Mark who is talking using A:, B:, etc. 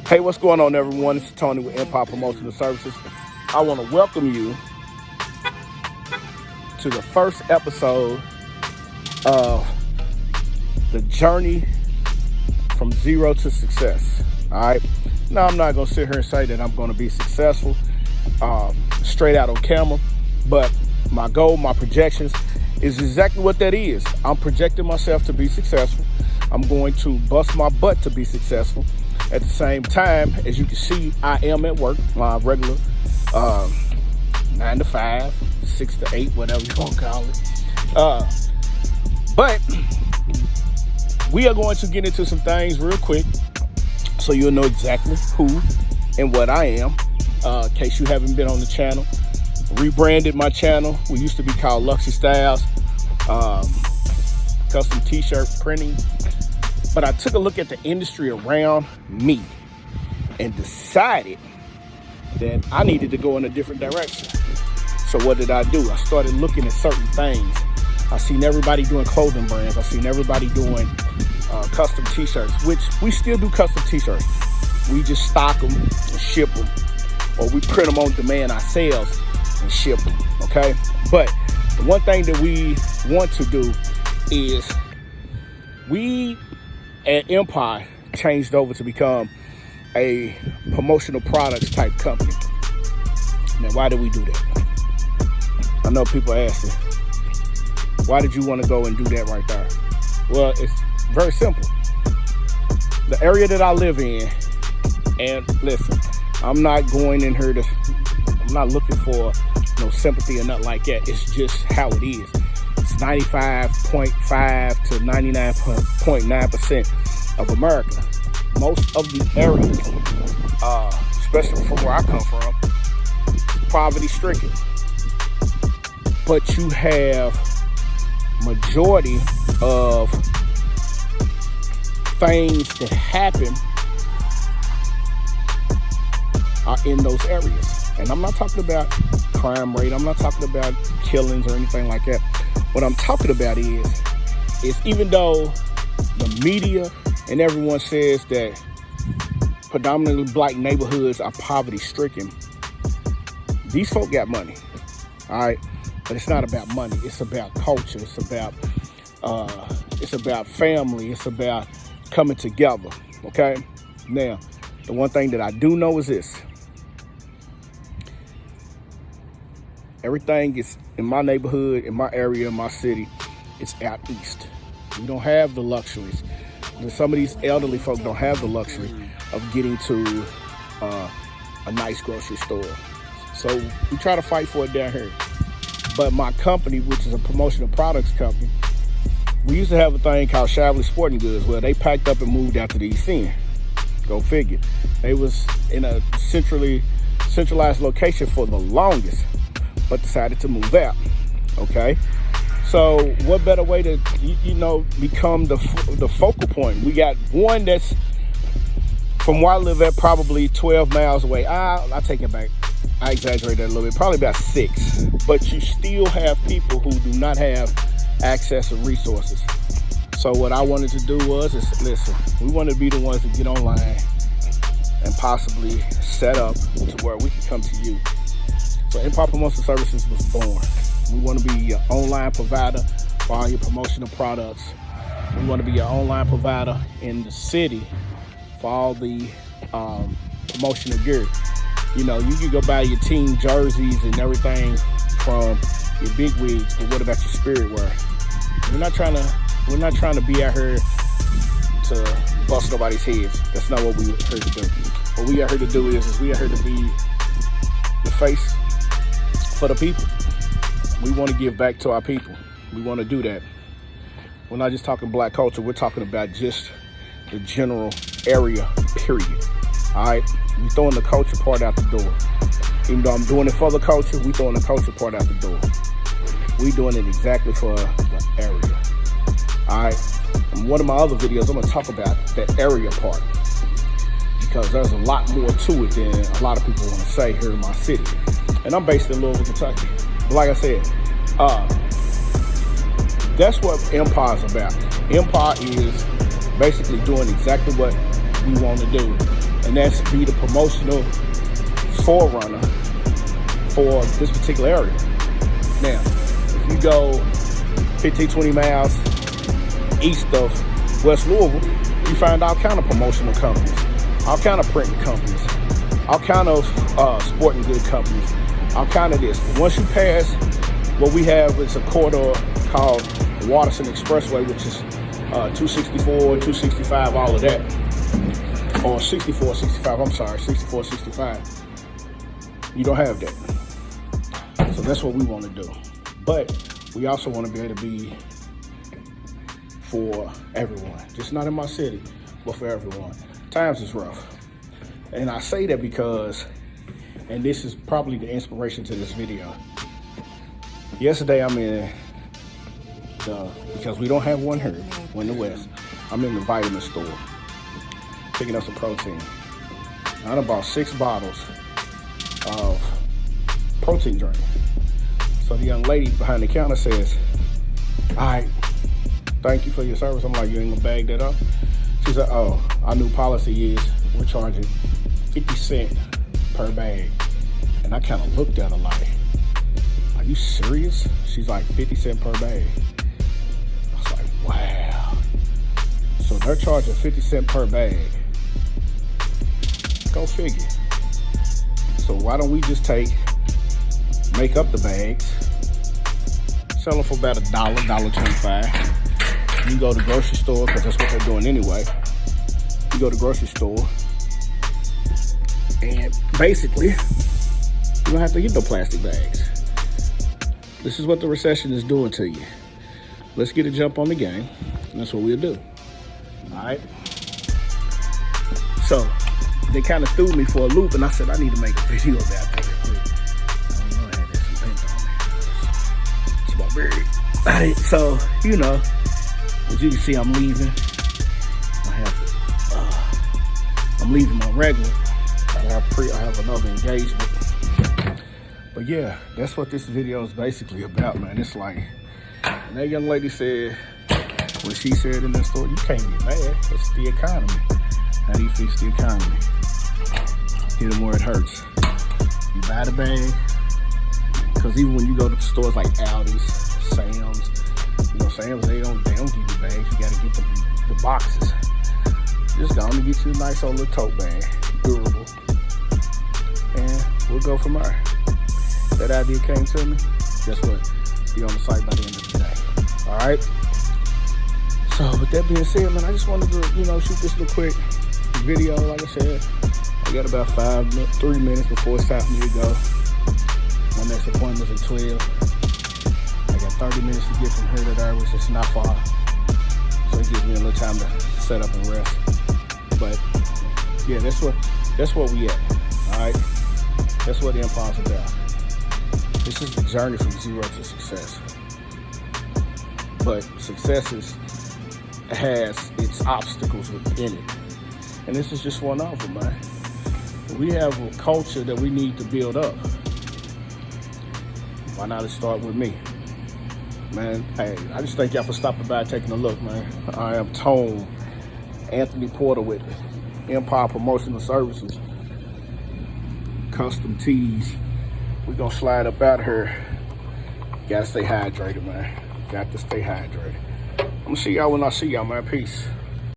A: Hey, what's going on, everyone? It's Tony with Empire Promotional Services. I want to welcome you to the first episode of the journey from zero to success. All right. Now, I'm not going to sit here and say that I'm going to be successful straight out on camera, but my goal, my projections is exactly what that is. I'm projecting myself to be successful. I'm going to bust my butt to be successful. At the same time, as you can see, I am at work, my regular 9 to 5, 6 to 8, whatever you want to call it. But we are going to get into some things real quick so you'll know exactly who and what I am. In case you haven't been on the channel, rebranded my channel. We used to be called Luxury Styles, custom t-shirt printing. But I took a look at the industry around me and decided that I needed to go in a different direction. So what did I do? I started looking at certain things. I seen everybody doing clothing brands. I seen everybody doing custom t-shirts, which we still do custom t-shirts. We just stock them and ship them, or we print them on demand ourselves and ship them, okay? But the one thing that we want to do is we at Empire changed over to become a promotional products type company. Now, why did we do that? I know people asking, why did you want to go and do that right there? Well, it's very simple. The area that I live in, and listen, I'm not going in here I'm not looking for no sympathy or nothing like that. It's just how it is. It's 95.5 to 99.9% of America. Most of the areas, especially from where I come from, poverty stricken. But you have majority of things that happen are in those areas. And I'm not talking about crime rate. I'm not talking about killings or anything like that. What I'm talking about is even though the media and everyone says that predominantly black neighborhoods are poverty stricken, these folk got money, all right? But it's not about money. It's about culture. It's about family. It's about coming together, okay? Now, the one thing that I do know is this. Everything is in my neighborhood, in my area, in my city, it's out east. We don't have the luxuries. Some of these elderly folk don't have the luxury of getting to a nice grocery store. So we try to fight for it down here. But my company, which is a promotional products company, we used to have a thing called Chevrolet Sporting Goods, where they packed up and moved out to the East End. Go figure. They was in a centralized location for the longest, but decided to move out, okay? So what better way to, become the focal point? We got one that's from where I live at, probably 12 miles away. I take it back. I exaggerate that a little bit, probably about 6. But you still have people who do not have access to resources. So what I wanted to do was, listen, we want to be the ones to get online and possibly set up to where we can come to you. So Empire Promotional Services was born. We want to be your online provider for all your promotional products. We want to be your online provider in the city for all the promotional gear. You can go buy your team jerseys and everything from your big wigs, but what about your spirit wear? We're not trying to be out here to bust nobody's heads. That's not what we're here to do. What we are here to do is we are here to be the face for the people. We want to give back to our people. We want to do that. We're not just talking black culture. We're talking about just the general area, period. All right? We throwing the culture part out the door. Even though I'm doing it for the culture, we throwing the culture part out the door. We doing it exactly for the area. All right? In one of my other videos, I'm going to talk about that area part, because there's a lot more to it than a lot of people want to say here in my city. And I'm based in Louisville, Kentucky. But like I said, that's what Empire is about. Empire is basically doing exactly what we want to do. and that's be the promotional forerunner for this particular area. Now, if you go 15, 20 miles east of West Louisville, you find all kind of promotional companies, all kind of printing companies, all kind of sporting good companies, all kind of this. But once you pass what we have is a corridor called Waterson Expressway, which is 264, 265, all of that. Or 64, 65, I'm sorry, 64, 65. You don't have that. So that's what we want to do. But we also want to be able to be for everyone. Just not in my city, but for everyone. Times is rough. And I say that because, and this is probably the inspiration to this video. Yesterday I'm in because we don't have one here, we're in the West. I'm in the vitamin store, picking up some protein. I done bought 6 bottles of protein drink. So the young lady behind the counter says, all right, thank you for your service. I'm like, you ain't gonna bag that up? She said, oh, our new policy is we're charging 50 cents per bag. And I kind of looked at her like, are you serious? She's like, 50 cents per bag. I was like, wow. So they're charging 50 cents per bag. Go figure. So why don't we just make up the bags, sell them for about $1.25. You go to the grocery store, because that's what they're doing anyway. You go to the grocery store, and basically, you don't have to get no plastic bags. This is what the recession is doing to you. Let's get a jump on the game. And that's what we'll do. All right? So, they kind of threw me for a loop, and I said, I need to make a video about that real quick. I don't know, I had some paint on me. It's my beard. All right, so, you know, as you can see, I'm leaving. I'm leaving my regular. I have another engagement. But yeah, that's what this video is basically about, man. It's like, and that young lady said, what she said in that store, you can't get mad. It's the economy. How do you fix the economy? Hit them where it hurts. You buy the bag, because even when you go to stores like Aldi's, Sam's, you know, Sam's, they don't give you bags. You got to get the boxes. Just go on and get you a nice old little tote bag, durable, and we'll go from there. That idea came to me. Guess what? Be on the site by the end of the day. All right. So with that being said, man, I just wanted to, you know, shoot this little quick video. Like I said, I got about 3 minutes before it's time for me to go. My next appointment is at 12. I got 30 minutes to get from here to there, which is not far. So it gives me a little time to set up and rest. But yeah, that's what we at. All right. That's what the Empire's about. This is the journey from zero to success. But success has its obstacles within it. And this is just one of them, man. We have a culture that we need to build up. Why not start with me? Man, hey, I just thank y'all for stopping by and taking a look, man. I am Tone Anthony Porter with Empire Promotional Services. Custom tees. We're gonna slide up out here. Gotta stay hydrated, man. Got to stay hydrated. I'm gonna see y'all when I see y'all, man. Peace.